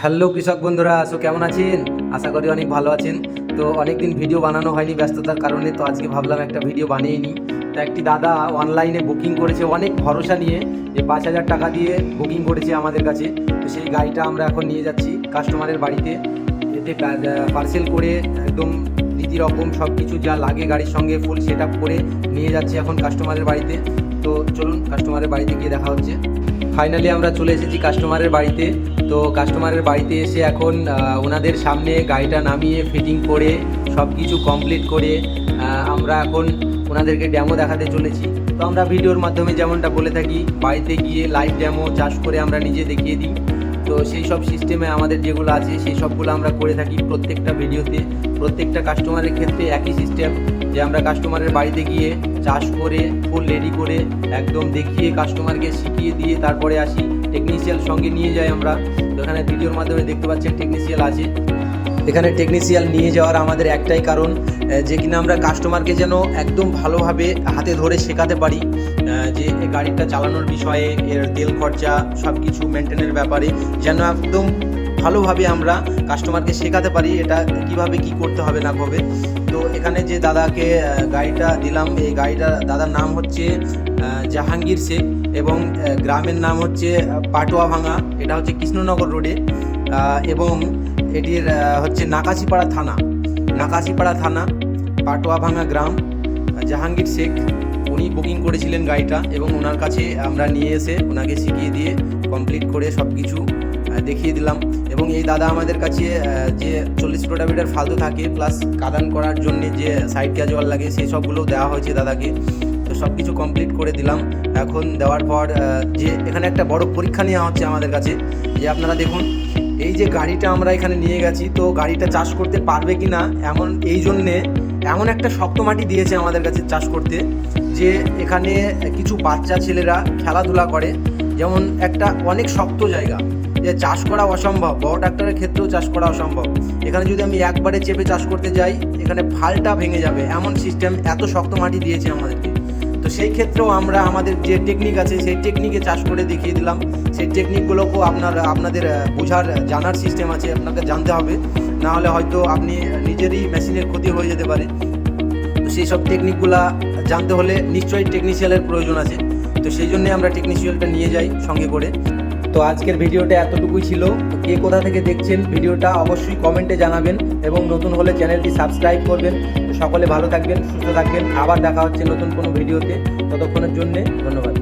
Hello কৃষক বন্ধুরা, কেমন আছেন? আশা করি অনেক ভালো আছেন। তো অনেকদিন ভিডিও বানানো হয়নি ব্যস্ততার কারণে, তো আজকে ভাবলাম একটা ভিডিও বানিয়ে নিই। তো একটি দাদা অনলাইনে বুকিং করেছে অনেক ভরসা নিয়ে, যে 5,000 টাকা দিয়ে বুকিং করেছে আমাদের কাছে। তো সেই গাড়িটা আমরা এখন নিয়ে যাচ্ছি কাস্টমারের বাড়িতে। এতে পার্সেল করে একদম রীতিরকম সব কিছু যা লাগে গাড়ির সঙ্গে ফুল সেট আপ করে নিয়ে যাচ্ছি এখন কাস্টমারের বাড়িতে। তো চলুন কাস্টমারের বাড়িতে গিয়ে দেখা হচ্ছে। ফাইনালি আমরা চলে এসেছি কাস্টমারের বাড়িতে। তো কাস্টমারের বাড়িতে এসে এখন ওনাদের সামনে গাড়িটা নামিয়ে ফিটিং করে সব কিছু কমপ্লিট করে আমরা এখন ওনাদেরকে ড্যামো দেখাতে চলেছি। তো আমরা ভিডিওর মাধ্যমে যেমনটা বলে থাকি, বাড়িতে গিয়ে লাইভ ড্যামো চাষ করে আমরা নিজে দেখিয়ে দিই। তো সেই সব সিস্টেমে আমাদের যেগুলো আছে সেই সবগুলো আমরা করে থাকি প্রত্যেকটা ভিডিওতে। প্রত্যেকটা কাস্টমারের ক্ষেত্রে একই সিস্টেম, যে আমরা কাস্টমারের বাড়িতে গিয়ে চাষ করে ফুল রেডি করে একদম দেখিয়ে কাস্টমারকে শিখিয়ে দিয়ে তারপরে আসি। টেকনিশিয়াল সঙ্গে নিয়ে যাই আমরা। তো এখানে ভিডিওর মাধ্যমে দেখতে পাচ্ছেন টেকনিশিয়াল আছে। এখানে টেকনিশিয়াল নিয়ে যাওয়ার আমাদের একটাই কারণ, যে কিনা আমরা কাস্টমারকে যেন একদম ভালোভাবে হাতে ধরে শেখাতে পারি, যে গাড়িটা চালানোর বিষয়ে, এর তেল খরচা সব কিছু মেনটেনের ব্যাপারে যেন একদম ভালোভাবে আমরা কাস্টমারকে শেখাতে পারি এটা কিভাবে কি করতে হবে না হবে। তো এখানে যে দাদাকে গাড়িটা দিলাম, এই গাড়িটা দাদার নাম হচ্ছে জাহাঙ্গীর শেখ এবং গ্রামের নাম হচ্ছে পাটুয়া ভাঙা। এটা হচ্ছে কৃষ্ণনগর রোডে এবং এটির হচ্ছে নাকাশিপাড়া থানা, পাটুয়া ভাঙা গ্রাম। জাহাঙ্গীর শেখ উনি বুকিং করেছিলেন গাড়িটা এবং ওনার কাছে আমরা নিয়ে এসে ওনাকে শিখিয়ে দিয়ে কমপ্লিট করে সব কিছু দেখিয়ে দিলাম। এবং এই দাদা আমাদের কাছে যে 40 রোটাভেটার ফালতু থাকে প্লাস কাদান করার জন্য যে সাইড ক্যাজুয়াল লাগে সেই সবগুলোও দেওয়া হয়েছে দাদাকে। তো সব কিছু কমপ্লিট করে দিলাম। এখন দেওয়ার পর যে এখানে একটা বড় পরীক্ষা নেওয়া হচ্ছে আমাদের কাছে, যে আপনারা দেখুন এই যে গাড়িটা আমরা এখানে নিয়ে গেছি, তো গাড়িটা চাষ করতে পারবে কি না, এই জন্যে এমন একটা শক্ত মাটি দিয়েছে আমাদের কাছে চাষ করতে, যে এখানে কিছু বাচ্চা ছেলেরা খেলাধুলা করে, যেমন একটা অনেক শক্ত জায়গা, যে চাষ করা অসম্ভব। বড় ট্রাক্টরের ক্ষেত্রেও চাষ করা অসম্ভব। এখানে যদি আমি একবারে চেপে চাষ করতে যাই, এখানে ফালটা ভেঙে যাবে, এমন সিস্টেম, এত শক্ত মাটি দিয়েছে আমাদেরকে। তো সেই ক্ষেত্রেও আমরা আমাদের যে টেকনিক আছে সেই টেকনিকে চাষ করে দেখিয়ে দিলাম। সেই টেকনিকগুলোকেও আপনাদের জানার সিস্টেম আছে, আপনাকে জানতে হবে, না হলে হয়তো আপনি নিজেরই মেশিনের ক্ষতি হয়ে যেতে পারে। তো সেই সব টেকনিকগুলা জানতে হলে নিশ্চয়ই টেকনিশিয়ালের প্রয়োজন আছে। তো সেই জন্যে আমরা টেকনিশিয়ালটা নিয়ে যাই সঙ্গে করে। তো আজকের ভিডিওটা এতটুকুই ছিল। কে কোথা থেকে দেখছেন ভিডিওটা অবশ্যই কমেন্টে জানাবেন এবং নতুন হলে চ্যানেলটি সাবস্ক্রাইব করবেন। সকলে ভালো থাকবেন, সুস্থ থাকবেন। আবার দেখা হচ্ছে নতুন কোনো ভিডিওতে। ততক্ষণের জন্যে ধন্যবাদ।